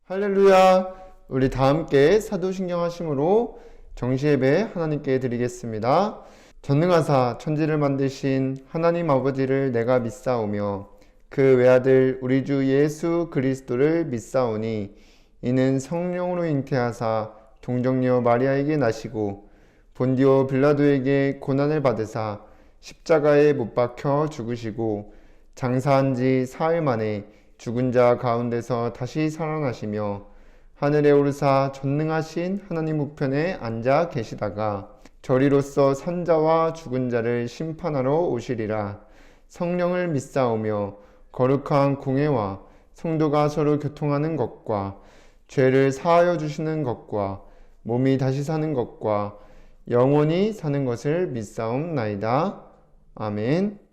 할렐루야! 우리 다 함께 사도신경 하심으로 정시예배 하나님께 드리겠습니다. 전능하사 천지를 만드신 하나님 아버지를 내가 믿사오며 그 외아들 우리 주 예수 그리스도를 믿사오니 이는 성령으로 잉태하사 동정녀 마리아에게 나시고 본디오 빌라도에게 고난을 받으사 십자가에 못 박혀 죽으시고 장사한 지 사흘 만에 죽은 자 가운데서 다시 살아나시며 하늘에 오르사 전능하신 하나님 우편에 앉아 계시다가 저리로서 산자와 죽은 자를 심판하러 오시리라. 성령을 믿사오며 거룩한 공회와 성도가 서로 교통하는 것과 죄를 사하여 주시는 것과 몸이 다시 사는 것과 영원히 사는 것을 믿사옵나이다. 아멘.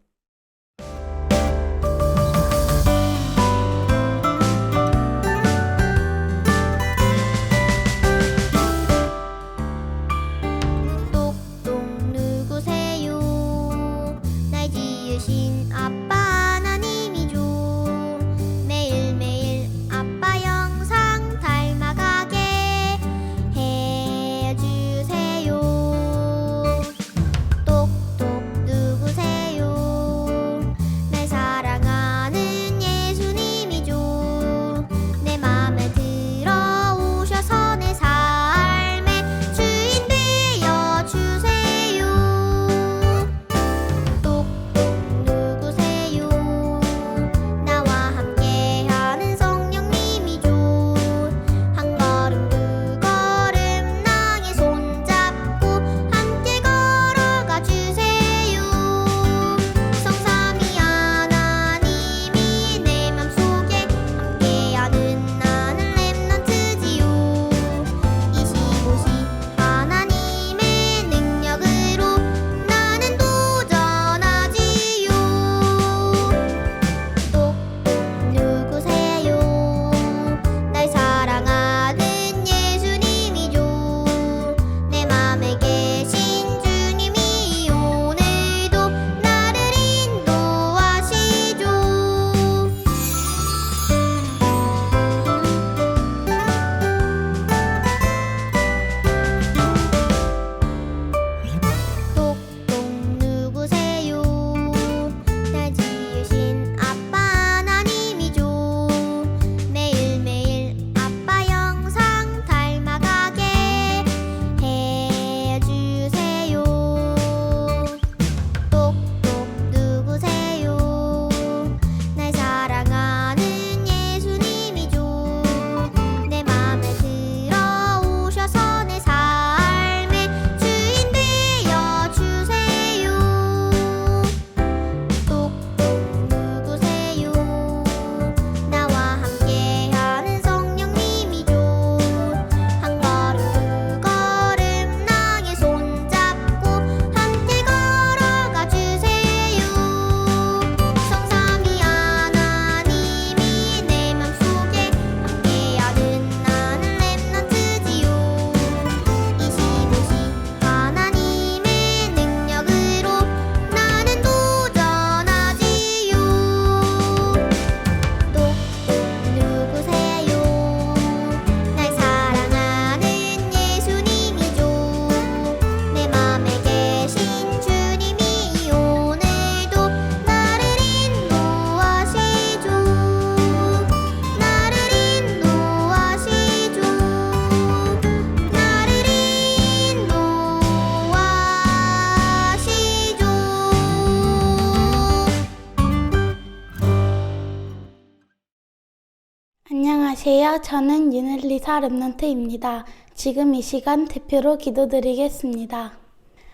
안녕하세요. 저는 유넬리사 렘넌트입니다. 지금 이 시간 대표로 기도드리겠습니다.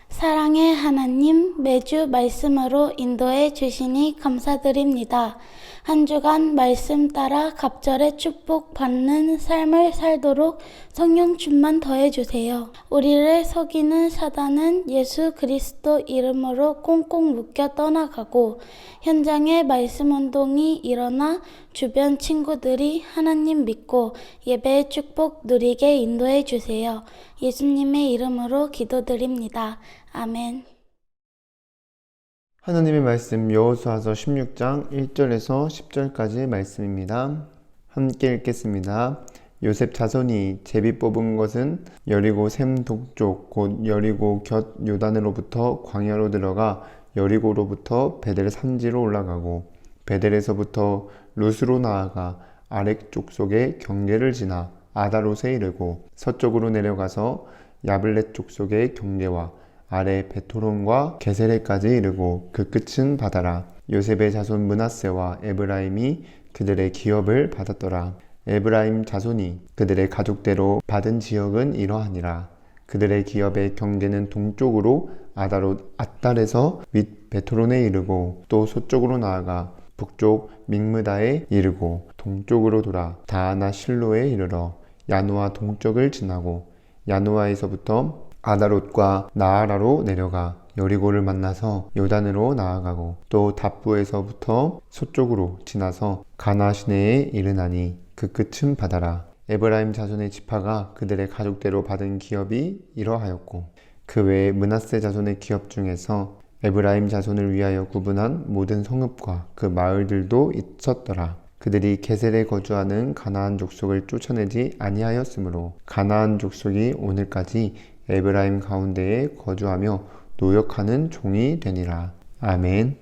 사랑의 하나님, 매주 말씀으로 인도해 주시니 감사드립니다. 한 주간 말씀 따라 갑절의 축복 받는 삶을 살도록 성령 충만 더해주세요. 우리를 속이는 사단은 예수 그리스도 이름으로 꽁꽁 묶여 떠나가고 현장에 말씀 운동이 일어나 주변 친구들이 하나님 믿고 예배의 축복 누리게 인도해 주세요. 예수님의 이름으로 기도드립니다. 아멘. 하나님의 말씀 여호수아서 16장 1절에서 10절까지의 말씀입니다. 함께 읽겠습니다. 요셉 자손이 제비 뽑은 것은 여리고 샘 동쪽 곧 여리고 곁 요단으로부터 광야로 들어가 여리고로부터 베델 산지로 올라가고 베델에서부터 룻으로 나아가 아렉 족속의 경계를 지나 아다롯에 이르고 서쪽으로 내려가서 야블렛 족속의 경계와 아래 베토론과 게세레까지 이르고 그 끝은 바다라. 요셉의 자손 므낫세와 에브라임이 그들의 기업을 받았더라. 에브라임 자손이 그들의 가족대로 받은 지역은 이러하니라. 그들의 기업의 경계는 동쪽으로 아다롯 앗달에서 윗 베토론에 이르고 또 서쪽으로 나아가 북쪽 믹므다에 이르고 동쪽으로 돌아 다하나 실로에 이르러 야노아 동쪽을 지나고 야노아에서부터 아다롯과 나아라로 내려가 여리고를 만나서 요단으로 나아가고 또 답부에서부터 서쪽으로 지나서 가나 시내에 이르나니 그 끝은 바다라. 에브라임 자손의 지파가 그들의 가족대로 받은 기업이 이러하였고 그 외에 므낫세 자손의 기업 중에서 에브라임 자손을 위하여 구분한 모든 성읍과 그 마을들도 있었더라. 그들이 게셀에 거주하는 가나안 족속을 쫓아내지 아니하였으므로 가나안 족속이 오늘까지 에브라임 가운데에 거주하며 노역하는 종이 되니라. 아멘.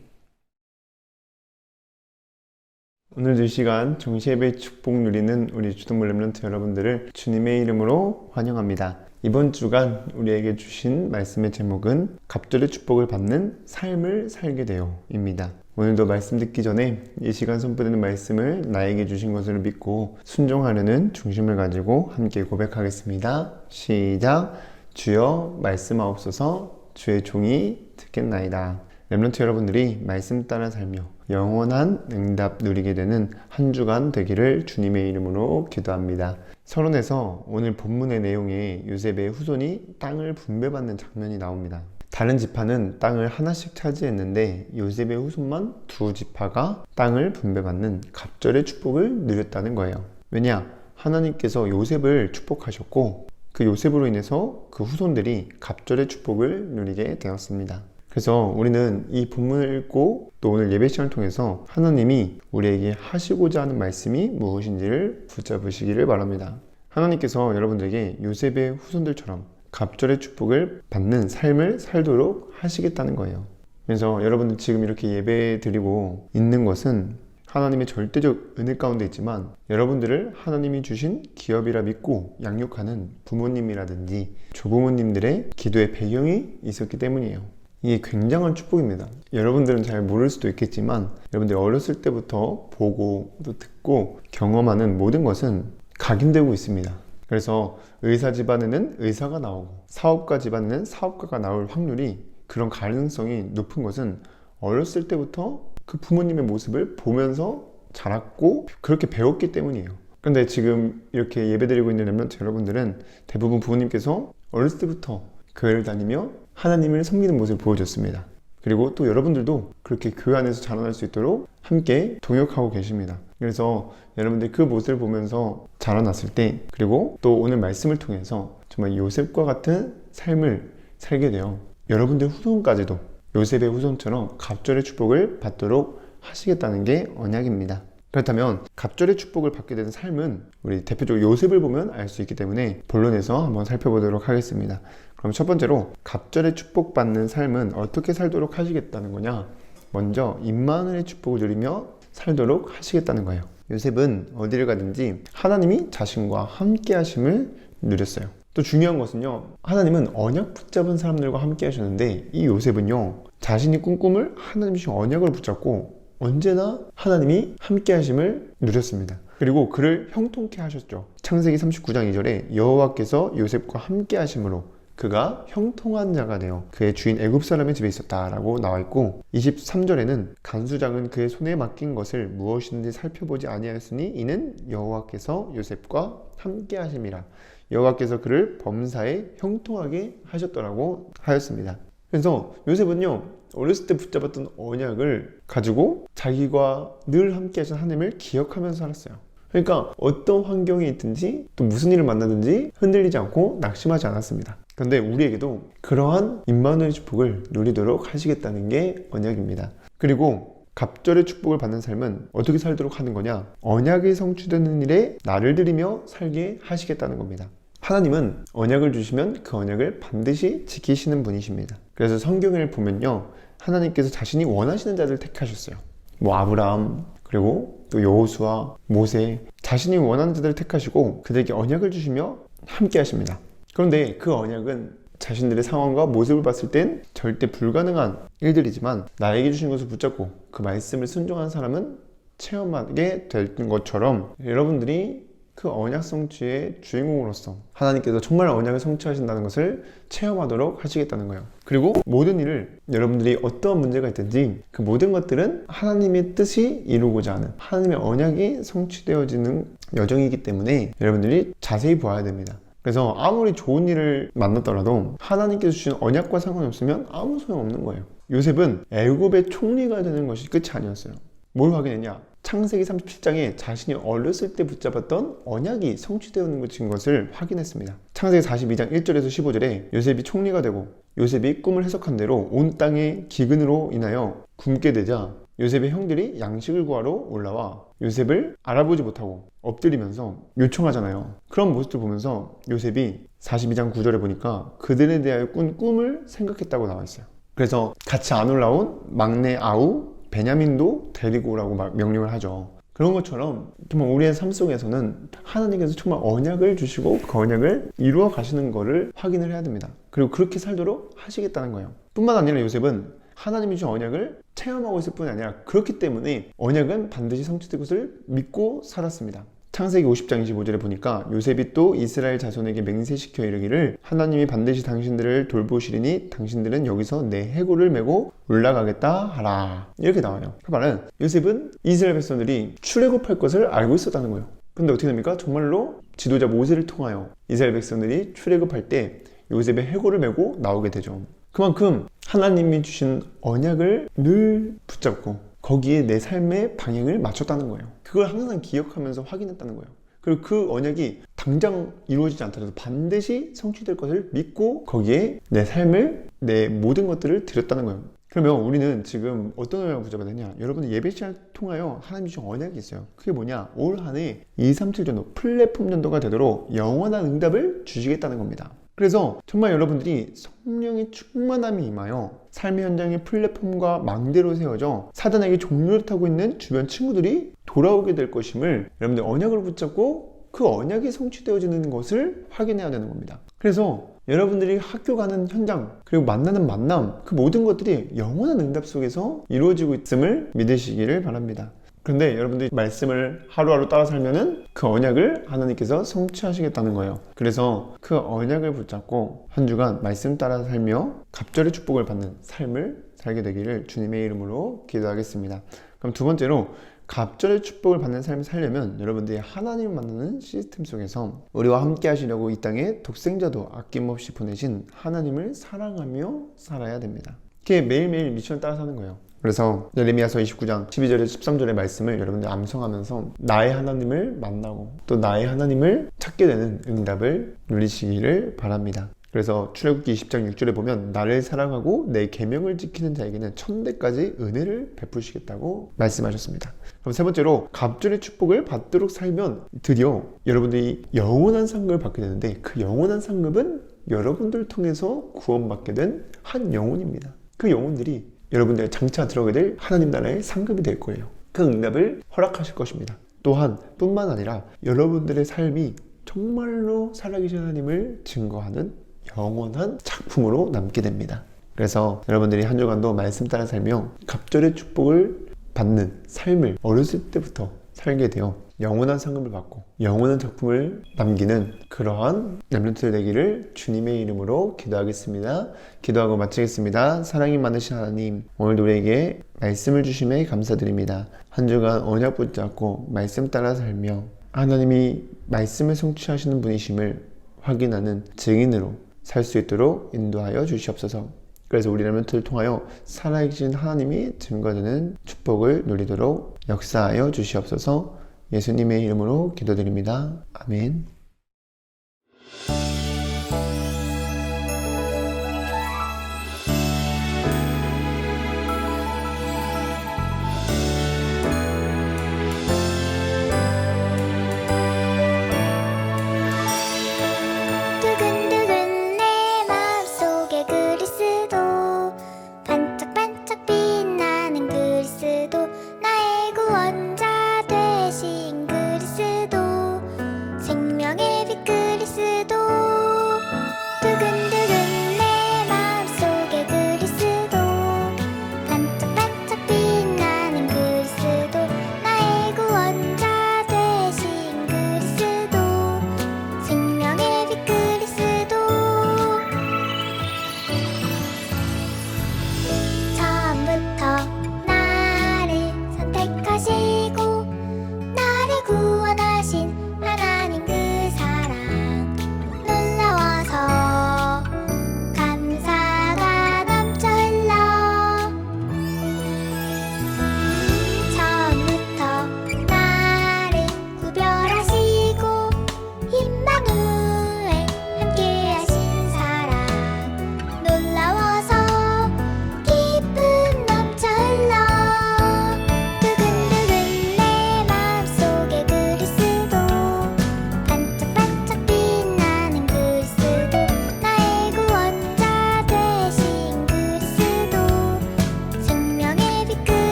오늘도 이 시간 정시예배 축복 누리는 우리 주동물 렘넌트 여러분들을 주님의 이름으로 환영합니다. 이번 주간 우리에게 주신 말씀의 제목은 갑절의 축복을 받는 삶을 살게 되어입니다. 오늘도 말씀 듣기 전에 이 시간 선포되는 말씀을 나에게 주신 것을 믿고 순종하려는 중심을 가지고 함께 고백하겠습니다. 시작! 주여 말씀하옵소서. 주의 종이 듣겠나이다. 렘넌트 여러분들이 말씀 따라 살며 영원한 응답 누리게 되는 한 주간 되기를 주님의 이름으로 기도합니다. 서론에서 오늘 본문의 내용에 요셉의 후손이 땅을 분배받는 장면이 나옵니다. 다른 지파는 땅을 하나씩 차지했는데 요셉의 후손만 두 지파가 땅을 분배받는 갑절의 축복을 누렸다는 거예요. 왜냐? 하나님께서 요셉을 축복하셨고 그 요셉으로 인해서 그 후손들이 갑절의 축복을 누리게 되었습니다. 그래서 우리는 이 본문을 읽고 또 오늘 예배 시간을 통해서 하나님이 우리에게 하시고자 하는 말씀이 무엇인지를 붙잡으시기를 바랍니다. 하나님께서 여러분들에게 요셉의 후손들처럼 갑절의 축복을 받는 삶을 살도록 하시겠다는 거예요. 그래서 여러분들 지금 이렇게 예배 드리고 있는 것은 하나님의 절대적 은혜 가운데 있지만 여러분들을 하나님이 주신 기업이라 믿고 양육하는 부모님이라든지 조부모님들의 기도의 배경이 있었기 때문이에요. 이게 굉장한 축복입니다. 여러분들은 잘 모를 수도 있겠지만 여러분들이 어렸을 때부터 보고 또 듣고 경험하는 모든 것은 각인되고 있습니다. 그래서 의사 집안에는 의사가 나오고 사업가 집안에는 사업가가 나올 확률이 그런 가능성이 높은 것은 어렸을 때부터 그 부모님의 모습을 보면서 자랐고 그렇게 배웠기 때문이에요. 그런데 지금 이렇게 예배드리고 있는 렘넌트 여러분들은 대부분 부모님께서 어렸을 때부터 교회를 다니며 하나님을 섬기는 모습을 보여줬습니다. 그리고 또 여러분들도 그렇게 교회 안에서 자라날 수 있도록 함께 동역하고 계십니다. 그래서 여러분들 그 모습을 보면서 자라났을 때 그리고 또 오늘 말씀을 통해서 정말 요셉과 같은 삶을 살게 되어 여러분들 후손까지도 요셉의 후손처럼 갑절의 축복을 받도록 하시겠다는 게 언약입니다. 그렇다면 갑절의 축복을 받게 되는 삶은 우리 대표적으로 요셉을 보면 알 수 있기 때문에 본론에서 한번 살펴보도록 하겠습니다. 그럼 첫 번째로 갑절의 축복받는 삶은 어떻게 살도록 하시겠다는 거냐? 먼저 임마누엘의 축복을 누리며 살도록 하시겠다는 거예요. 요셉은 어디를 가든지 하나님이 자신과 함께 하심을 누렸어요. 또 중요한 것은요, 하나님은 언약 붙잡은 사람들과 함께 하셨는데 이 요셉은요, 자신이 꿈을 하나님 주신 언약을 붙잡고 언제나 하나님이 함께 하심을 누렸습니다. 그리고 그를 형통케 하셨죠. 창세기 39장 2절에 여호와께서 요셉과 함께 하심으로 그가 형통한 자가 되어 그의 주인 애굽 사람의 집에 있었다라고 나와 있고 23절에는 간수장은 그의 손에 맡긴 것을 무엇인지 살펴보지 아니하였으니 이는 여호와께서 요셉과 함께 하심이라. 여호와께서 그를 범사에 형통하게 하셨더라고 하였습니다. 그래서 요셉은요, 어렸을 때 붙잡았던 언약을 가지고 자기가 늘 함께 하신 하나님을 기억하면서 살았어요. 그러니까 어떤 환경에 있든지 또 무슨 일을 만나든지 흔들리지 않고 낙심하지 않았습니다. 그런데 우리에게도 그러한 임마누엘의 축복을 누리도록 하시겠다는 게 언약입니다. 그리고 갑절의 축복을 받는 삶은 어떻게 살도록 하는 거냐? 언약이 성취되는 일에 나를 들이며 살게 하시겠다는 겁니다. 하나님은 언약을 주시면 그 언약을 반드시 지키시는 분이십니다. 그래서 성경을 보면요, 하나님께서 자신이 원하시는 자들을 택하셨어요. 아브라함, 그리고 또 여호수아, 모세, 자신이 원하는 자들을 택하시고 그들에게 언약을 주시며 함께 하십니다. 그런데 그 언약은 자신들의 상황과 모습을 봤을 땐 절대 불가능한 일들이지만 나에게 주신 것을 붙잡고 그 말씀을 순종하는 사람은 체험하게 될 것처럼 여러분들이 그 언약 성취의 주인공으로서 하나님께서 정말 언약을 성취하신다는 것을 체험하도록 하시겠다는 거예요. 그리고 모든 일을 여러분들이 어떠한 문제가 있든지 그 모든 것들은 하나님의 뜻이 이루고자 하는 하나님의 언약이 성취되어지는 여정이기 때문에 여러분들이 자세히 보아야 됩니다. 그래서 아무리 좋은 일을 만났더라도 하나님께서 주신 언약과 상관이 없으면 아무 소용없는 거예요. 요셉은 애굽의 총리가 되는 것이 끝이 아니었어요. 뭘 확인했냐? 창세기 37장에 자신이 어렸을 때 붙잡았던 언약이 성취되는 것을 확인했습니다. 창세기 42장 1절에서 15절에 요셉이 총리가 되고 요셉이 꿈을 해석한 대로 온 땅의 기근으로 인하여 굶게 되자 요셉의 형들이 양식을 구하러 올라와 요셉을 알아보지 못하고 엎드리면서 요청하잖아요. 그런 모습을 보면서 요셉이 42장 9절에 보니까 그들에 대하여 꾼 꿈을 생각했다고 나와 있어요. 그래서 같이 안 올라온 막내 아우 베냐민도 데리고 오라고 명령을 하죠. 그런 것처럼 정말 우리의 삶 속에서는 하나님께서 정말 언약을 주시고 그 언약을 이루어 가시는 것을 확인을 해야 됩니다. 그리고 그렇게 살도록 하시겠다는 거예요. 뿐만 아니라 요셉은 하나님이 주신 언약을 체험하고 있을 뿐이 아니라 그렇기 때문에 언약은 반드시 성취될 것을 믿고 살았습니다. 창세기 50장 25절에 보니까 요셉이 또 이스라엘 자손에게 맹세시켜 이르기를 하나님이 반드시 당신들을 돌보시리니 당신들은 여기서 내 해골을 메고 올라가겠다 하라, 이렇게 나와요. 그 말은 요셉은 이스라엘 백성들이 출애굽할 것을 알고 있었다는 거예요. 근데 어떻게 됩니까? 정말로 지도자 모세를 통하여 이스라엘 백성들이 출애굽할 때 요셉의 해골을 메고 나오게 되죠. 그만큼 하나님이 주신 언약을 늘 붙잡고 거기에 내 삶의 방향을 맞췄다는 거예요. 그걸 항상 기억하면서 확인했다는 거예요. 그리고 그 언약이 당장 이루어지지 않더라도 반드시 성취될 것을 믿고 거기에 내 삶을, 내 모든 것들을 드렸다는 거예요. 그러면 우리는 지금 어떤 언약을 붙잡아야 되냐? 여러분들 예배 시간을 통하여 하나님이 주신 언약이 있어요. 그게 뭐냐? 올 한 해 237전도 플랫폼 전도가 되도록 영원한 응답을 주시겠다는 겁니다. 그래서 정말 여러분들이 성령의 충만함이 임하여 삶의 현장에 플랫폼과 망대로 세워져 사단에게 종로를 타고 있는 주변 친구들이 돌아오게 될 것임을 여러분들 언약을 붙잡고 그 언약이 성취되어지는 것을 확인해야 되는 겁니다. 그래서 여러분들이 학교 가는 현장, 그리고 만나는 만남, 그 모든 것들이 영원한 응답 속에서 이루어지고 있음을 믿으시기를 바랍니다. 그런데 여러분들이 말씀을 하루하루 따라 살면은 그 언약을 하나님께서 성취하시겠다는 거예요. 그래서 그 언약을 붙잡고 한 주간 말씀 따라 살며 갑절의 축복을 받는 삶을 살게 되기를 주님의 이름으로 기도하겠습니다. 그럼 두 번째로 갑절의 축복을 받는 삶을 살려면 여러분들이 하나님을 만나는 시스템 속에서 우리와 함께 하시려고 이 땅에 독생자도 아낌없이 보내신 하나님을 사랑하며 살아야 됩니다. 그게 매일매일 미션을 따라 사는 거예요. 그래서 예레미야서 29장 12절에 13절의 말씀을 여러분들 암송하면서 나의 하나님을 만나고 또 나의 하나님을 찾게 되는 응답을 누리시기를 바랍니다. 그래서 출애굽기 20장 6절에 보면 나를 사랑하고 내 계명을 지키는 자에게는 천대까지 은혜를 베푸시겠다고 말씀하셨습니다. 그럼 세 번째로 갑절의 축복을 받도록 살면 드디어 여러분들이 영원한 상급을 받게 되는데 그 영원한 상급은 여러분들을 통해서 구원받게 된 한 영혼입니다. 그 영혼들이 여러분들 장차 들어오게 될 하나님 나라의 상급이 될 거예요. 그 응답을 허락하실 것입니다. 또한 뿐만 아니라 여러분들의 삶이 정말로 살아계신 하나님을 증거하는 영원한 작품으로 남게 됩니다. 그래서 여러분들이 한 주간도 말씀 따라 살며 갑절의 축복을 받는 삶을 어렸을 때부터 살게 되어 영원한 상급을 받고 영원한 작품을 남기는 그러한 렘넌트 되기를 주님의 이름으로 기도하겠습니다. 기도하고 마치겠습니다. 사랑이 많으신 하나님, 오늘도 우리에게 말씀을 주심에 감사드립니다. 한 주간 언약 붙잡고 말씀 따라 살며 하나님이 말씀을 성취하시는 분이심을 확인하는 증인으로 살 수 있도록 인도하여 주시옵소서. 그래서 우리 렘넌트를 통하여 살아계신 하나님이 증거되는 축복을 누리도록 역사하여 주시옵소서. 예수님의 이름으로 기도드립니다. 아멘.